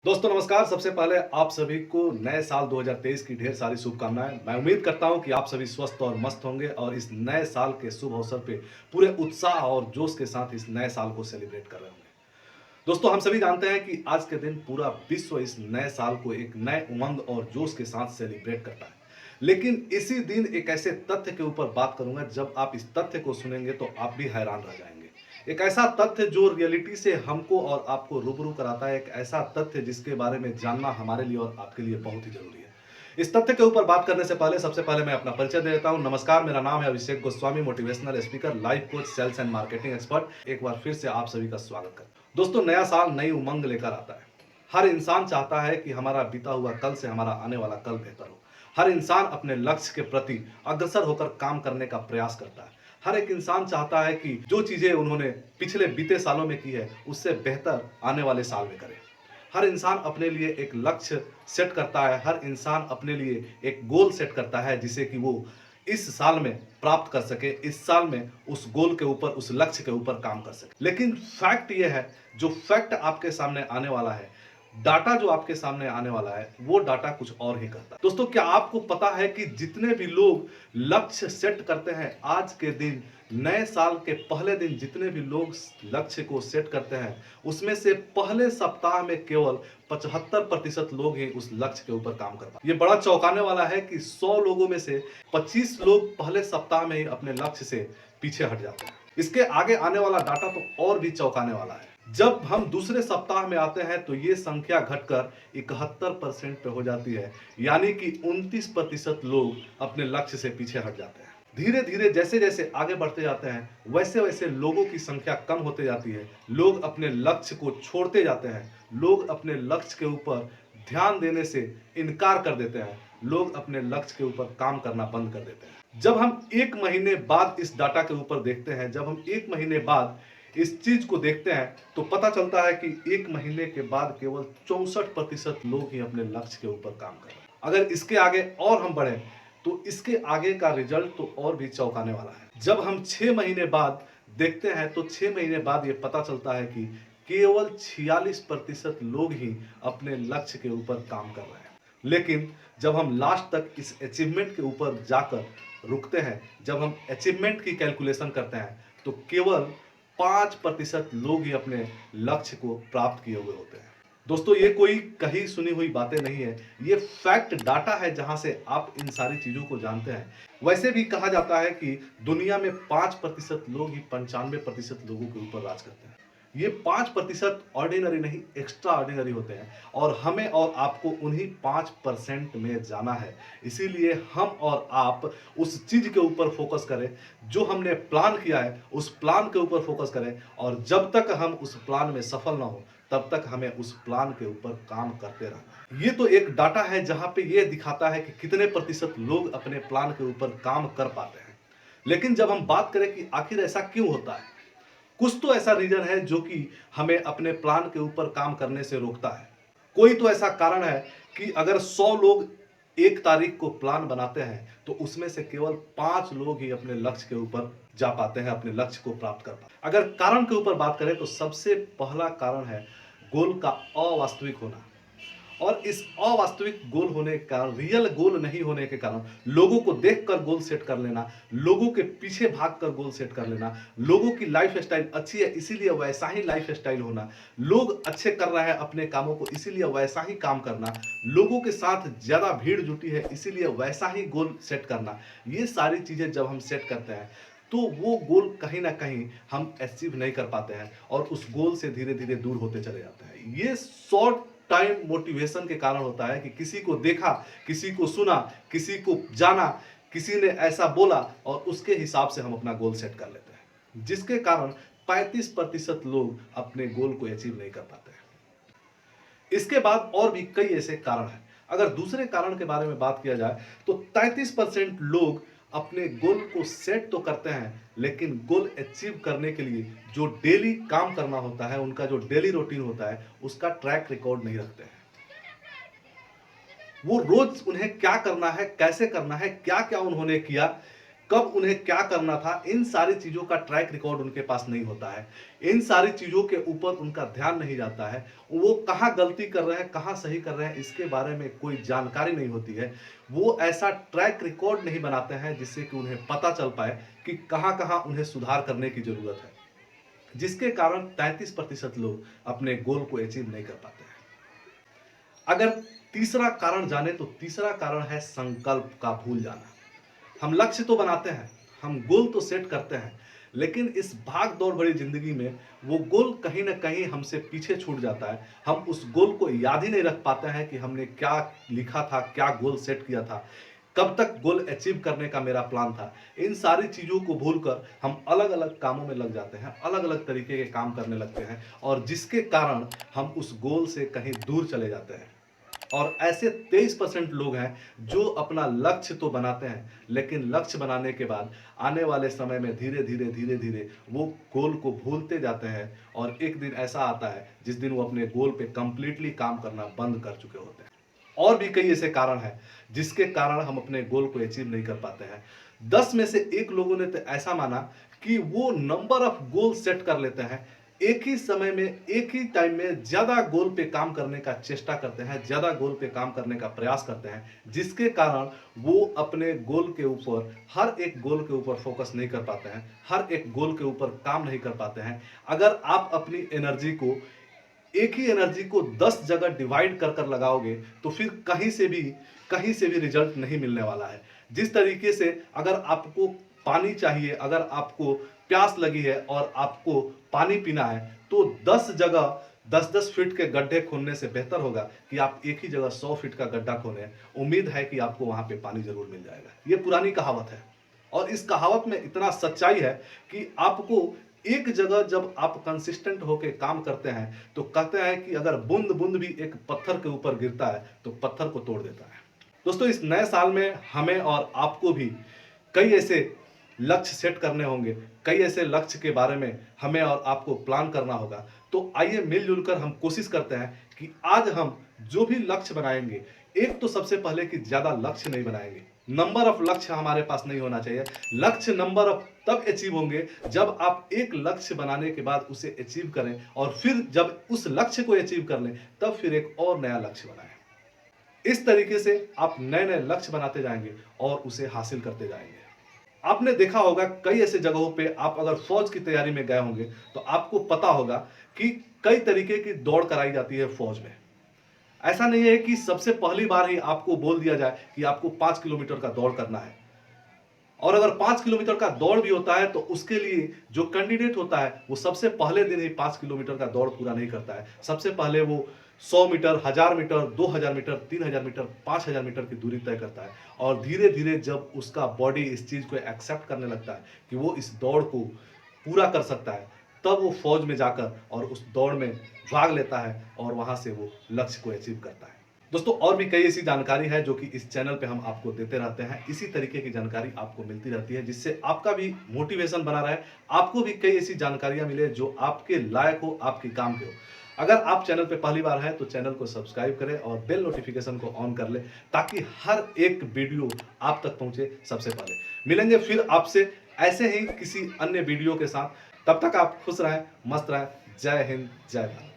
दोस्तों नमस्कार। सबसे पहले आप सभी को नए साल 2023 की ढेर सारी शुभकामनाएं। मैं उम्मीद करता हूं कि आप सभी स्वस्थ और मस्त होंगे और इस नए साल के शुभ अवसर पे पूरे उत्साह और जोश के साथ इस नए साल को सेलिब्रेट कर रहे होंगे। दोस्तों हम सभी जानते हैं कि आज के दिन पूरा विश्व इस नए साल को एक नए उमंग और जोश के साथ सेलिब्रेट करता है। लेकिन इसी दिन एक ऐसे तथ्य के ऊपर बात करूंगा, जब आप इस तथ्य को सुनेंगे तो आप भी हैरान रह जाएंगे। एक ऐसा तथ्य जो रियलिटी से हमको और आपको रूबरू कराता है, एक ऐसा तथ्य जिसके बारे में जानना हमारे लिए और आपके लिए बहुत ही जरूरी है। इस तथ्य के ऊपर बात करने से पहले सबसे पहले मैं अपना परिचय दे देता हूं। नमस्कार, मेरा नाम है Abhishek Goswami, motivational speaker, life coach, sales and marketing expert. एक बार फिर से आप सभी का स्वागत करता हूं। दोस्तों नया साल नई उमंग लेकर आता है। हर इंसान चाहता है कि हमारा बीता हुआ कल से हमारा आने वाला कल बेहतर हो। हर इंसान अपने लक्ष्य के प्रति अग्रसर होकर काम करने का प्रयास करता है। हर एक इंसान चाहता है कि जो चीजें उन्होंने पिछले बीते सालों में की है उससे बेहतर आने वाले साल में करें। हर इंसान अपने लिए एक लक्ष्य सेट करता है। हर इंसान अपने लिए एक गोल सेट करता है जिसे कि वो इस साल में प्राप्त कर सके, इस साल में उस गोल के ऊपर, उस लक्ष्य के ऊपर काम कर सके। लेकिन फैक्ट ये है, जो फैक्ट आपके सामने आने वाला है, डाटा जो आपके सामने आने वाला है, वो डाटा कुछ और ही करता है। दोस्तों क्या आपको पता है कि जितने भी लोग लक्ष्य सेट करते हैं आज के दिन, नए साल के पहले दिन जितने भी लोग लक्ष्य को सेट करते हैं, उसमें से पहले सप्ताह में केवल 75% लोग ही उस लक्ष्य के ऊपर काम कर पाते। ये बड़ा चौंकाने वाला है कि 100 लोगों में से 25 लोग पहले सप्ताह में ही अपने लक्ष्य से पीछे हट जाते हैं। इसके आगे आने वाला डाटा तो और भी चौंकाने वाला है। जब हम दूसरे सप्ताह में आते हैं तो ये संख्या घटकर 71% पे हो जाती है, यानी कि 29% लोग अपने लक्ष्य से पीछे हट जाते हैं। धीरे धीरे जैसे जैसे आगे बढ़ते जाते हैं, वैसे वैसे लोगों की संख्या कम होते जाती है। लोग अपने लक्ष्य को छोड़ते जाते हैं। लोग अपने लक्ष्य के ऊपर ध्यान देने से इनकार कर देते हैं। लोग अपने लक्ष्य के ऊपर काम करना बंद कर देते हैं। जब हम एक महीने बाद इस डाटा के ऊपर देखते हैं, जब हम एक महीने बाद इस चीज को देखते हैं, तो पता चलता है कि एक महीने के बाद केवल 64% लोग ही अपने लक्ष्य के ऊपर काम कर रहे हैं। अगर इसके आगे और हम बढ़े तो इसके आगे का रिजल्ट तो और भी चौंकाने वाला है। जब हम 6 महीने बाद देखते हैं तो 6 महीने बाद ये पता चलता है कि केवल 46% लोग ही अपने लक्ष्य के ऊपर काम कर रहे हैं। लेकिन जब हम लास्ट तक इस अचीवमेंट के ऊपर जाकर रुकते हैं, जब हम अचीवमेंट की कैलकुलेशन करते हैं, तो केवल 5% लोग ही अपने लक्ष्य को प्राप्त किए हुए होते हैं। दोस्तों ये कोई कही सुनी हुई बातें नहीं है, ये फैक्ट डाटा है जहां से आप इन सारी चीजों को जानते हैं। वैसे भी कहा जाता है कि दुनिया में 5% लोग ही 95% लोगों के ऊपर राज करते हैं। ये 5% ऑर्डिनरी नहीं, एक्स्ट्रा ऑर्डिनरी होते हैं और हमें और आपको उन्हीं 5% में जाना है। इसीलिए हम और आप उस चीज के ऊपर फोकस करें, जो हमने प्लान किया है उस प्लान के ऊपर फोकस करें, और जब तक हम उस प्लान में सफल ना हो तब तक हमें उस प्लान के ऊपर काम करते रहना है। ये तो एक डाटा है जहां पे ये दिखाता है कि कितने प्रतिशत लोग अपने प्लान के ऊपर काम कर पाते हैं। लेकिन जब हम बात करें कि आखिर ऐसा क्यों होता है, कुछ तो ऐसा रीजन है जो कि हमें अपने प्लान के ऊपर काम करने से रोकता है। कोई तो ऐसा कारण है कि अगर 100 लोग एक तारीख को प्लान बनाते हैं तो उसमें से केवल 5 लोग ही अपने लक्ष्य के ऊपर जा पाते हैं, अपने लक्ष्य को प्राप्त कर पाते हैं। अगर कारण के ऊपर बात करें तो सबसे पहला कारण है गोल का अवास्तविक होना। और इस अवास्तविक गोल होने के कारण, रियल गोल नहीं होने के कारण, लोगों को देखकर गोल सेट कर लेना, लोगों के पीछे भागकर गोल सेट कर लेना, लोगों की लाइफ स्टाइल अच्छी है इसीलिए वैसा ही लाइफ स्टाइल होना, लोग अच्छे कर रहे हैं अपने कामों को इसीलिए वैसा ही काम करना, लोगों के साथ ज्यादा भीड़ जुटी है इसीलिए वैसा ही गोल सेट करना। ये सारी चीजें जब हम सेट करते हैं तो वो गोल कहीं ना कहीं हम अचीव नहीं कर पाते हैं और उस गोल से धीरे धीरे दूर होते चले जाते हैं। ये शॉर्ट टाइम मोटिवेशन के कारण होता है कि किसी को देखा, किसी को सुना, किसी को जाना, किसी ने ऐसा बोला और उसके हिसाब से हम अपना गोल सेट कर लेते हैं, जिसके कारण 35% लोग अपने गोल को अचीव नहीं कर पाते हैं। इसके बाद और भी कई ऐसे कारण हैं। अगर दूसरे कारण के बारे में बात किया जाए तो 33% लोग अपने गोल को सेट तो करते हैं, लेकिन गोल अचीव करने के लिए जो डेली काम करना होता है, उनका जो डेली रूटीन होता है, उसका ट्रैक रिकॉर्ड नहीं रखते हैं। वो रोज उन्हें क्या करना है, कैसे करना है, क्या क्या उन्होंने किया, कब उन्हें क्या करना था, इन सारी चीज़ों का ट्रैक रिकॉर्ड उनके पास नहीं होता है। इन सारी चीज़ों के ऊपर उनका ध्यान नहीं जाता है। वो कहाँ गलती कर रहे हैं, कहाँ सही कर रहे हैं, इसके बारे में कोई जानकारी नहीं होती है। वो ऐसा ट्रैक रिकॉर्ड नहीं बनाते हैं जिससे कि उन्हें पता चल पाए कि कहाँ-कहाँ उन्हें सुधार करने की ज़रूरत है। जिसके कारण 33% लोग अपने गोल को अचीव नहीं कर पाते हैं। अगर तीसरा कारण जाने तो तीसरा कारण है संकल्प का भूल जाना। हम लक्ष्य तो बनाते हैं, हम गोल तो सेट करते हैं, लेकिन इस भाग दौड़ भरी जिंदगी में वो गोल कहीं ना कहीं हमसे पीछे छूट जाता है। हम उस गोल को याद ही नहीं रख पाते हैं कि हमने क्या लिखा था, क्या गोल सेट किया था, कब तक गोल अचीव करने का मेरा प्लान था। इन सारी चीज़ों को भूलकर हम अलग अलग कामों में लग जाते हैं, अलग अलग तरीके के काम करने लगते हैं, और जिसके कारण हम उस गोल से कहीं दूर चले जाते हैं। और ऐसे 23% लोग हैं जो अपना लक्ष्य तो बनाते हैं, लेकिन लक्ष्य बनाने के बाद आने वाले समय में धीरे धीरे वो गोल को भूलते जाते हैं, और एक दिन ऐसा आता है जिस दिन वो अपने गोल पे कंप्लीटली काम करना बंद कर चुके होते हैं। और भी कई ऐसे कारण हैं जिसके कारण हम अपने गोल को अचीव नहीं कर पाते हैं। 10 में से एक लोगों ने तो ऐसा माना कि वो नंबर ऑफ गोल सेट कर लेते हैं, एक ही समय में, एक ही टाइम में ज़्यादा गोल पे काम करने का चेष्टा करते हैं, ज़्यादा गोल पे काम करने का प्रयास करते हैं, जिसके कारण वो अपने गोल के ऊपर, हर एक गोल के ऊपर फोकस नहीं कर पाते हैं, हर एक गोल के ऊपर काम नहीं कर पाते हैं। अगर आप अपनी एनर्जी को, एक ही एनर्जी को 10 जगह डिवाइड कर कर लगाओगे तो फिर कहीं से भी रिजल्ट नहीं मिलने वाला है। जिस तरीके से अगर आपको पानी चाहिए, अगर आपको प्यास लगी है और आपको पानी पीना है, तो 10 जगह 10-10 फीट के गड्ढे खोदने से बेहतर होगा कि आप एक ही जगह 100 फीट का गड्ढा खोदें। उम्मीद है कि आपको वहां पे पानी जरूर मिल जाएगा। ये पुरानी कहावत है, और इस कहावत में इतना सच्चाई है कि आपको एक जगह जब आप कंसिस्टेंट होकर काम करते हैं तो कहते हैं कि अगर बूंद बूंद भी एक पत्थर के ऊपर गिरता है तो पत्थर को तोड़ देता है। दोस्तों, इस नए साल में हमें और आपको भी कई ऐसे लक्ष्य सेट करने होंगे, कई ऐसे लक्ष्य के बारे में हमें और आपको प्लान करना होगा। तो आइए मिलजुल कर हम कोशिश करते हैं कि आज हम जो भी लक्ष्य बनाएंगे, एक तो सबसे पहले कि ज़्यादा लक्ष्य नहीं बनाएंगे। नंबर ऑफ लक्ष्य हमारे पास नहीं होना चाहिए। लक्ष्य नंबर ऑफ तब अचीव होंगे जब आप एक लक्ष्य बनाने के बाद उसे अचीव करें, और फिर जब उस लक्ष्य को अचीव कर लें तब फिर एक और नया लक्ष्य बनाएं। इस तरीके से आप नए नए लक्ष्य बनाते जाएंगे और उसे हासिल करते जाएंगे। आपने देखा होगा कई ऐसे जगहों पे, आप अगर फौज की तैयारी में गए होंगे तो आपको पता होगा कि कई तरीके की दौड़ कराई जाती है फौज में। ऐसा नहीं है कि सबसे पहली बार ही आपको बोल दिया जाए कि आपको 5 किलोमीटर का दौड़ करना है। और अगर 5 किलोमीटर का दौड़ भी होता है तो उसके लिए जो कैंडिडेट होता है वो सबसे पहले दिन ही 5 किलोमीटर का दौड़ पूरा नहीं करता है। सबसे पहले वो 100 metre, 1000 metre, 2000 metre, 3000 metre, 5000 metre की दूरी तय करता है, और धीरे धीरे जब उसका बॉडी इस चीज़ को एक्सेप्ट करने लगता है कि वो इस दौड़ को पूरा कर सकता है, तब वो फौज में जाकर और उस दौड़ में भाग लेता है और वहाँ से वो लक्ष्य को अचीव करता है। दोस्तों, और भी कई ऐसी जानकारी है जो कि इस चैनल पे हम आपको देते रहते हैं। इसी तरीके की जानकारी आपको मिलती रहती है जिससे आपका भी मोटिवेशन बना रहे, आपको भी कई ऐसी जानकारियां मिले जो आपके लायक हो, आपके काम के हो। अगर आप चैनल पे पहली बार हैं तो चैनल को सब्सक्राइब करें और बेल नोटिफिकेशन को ऑन कर लें, ताकि हर एक वीडियो आप तक पहुंचे सबसे पहले। मिलेंगे फिर आपसे ऐसे ही किसी अन्य वीडियो के साथ। तब तक आप खुश रहें, मस्त रहें। जय हिंद, जय भारत।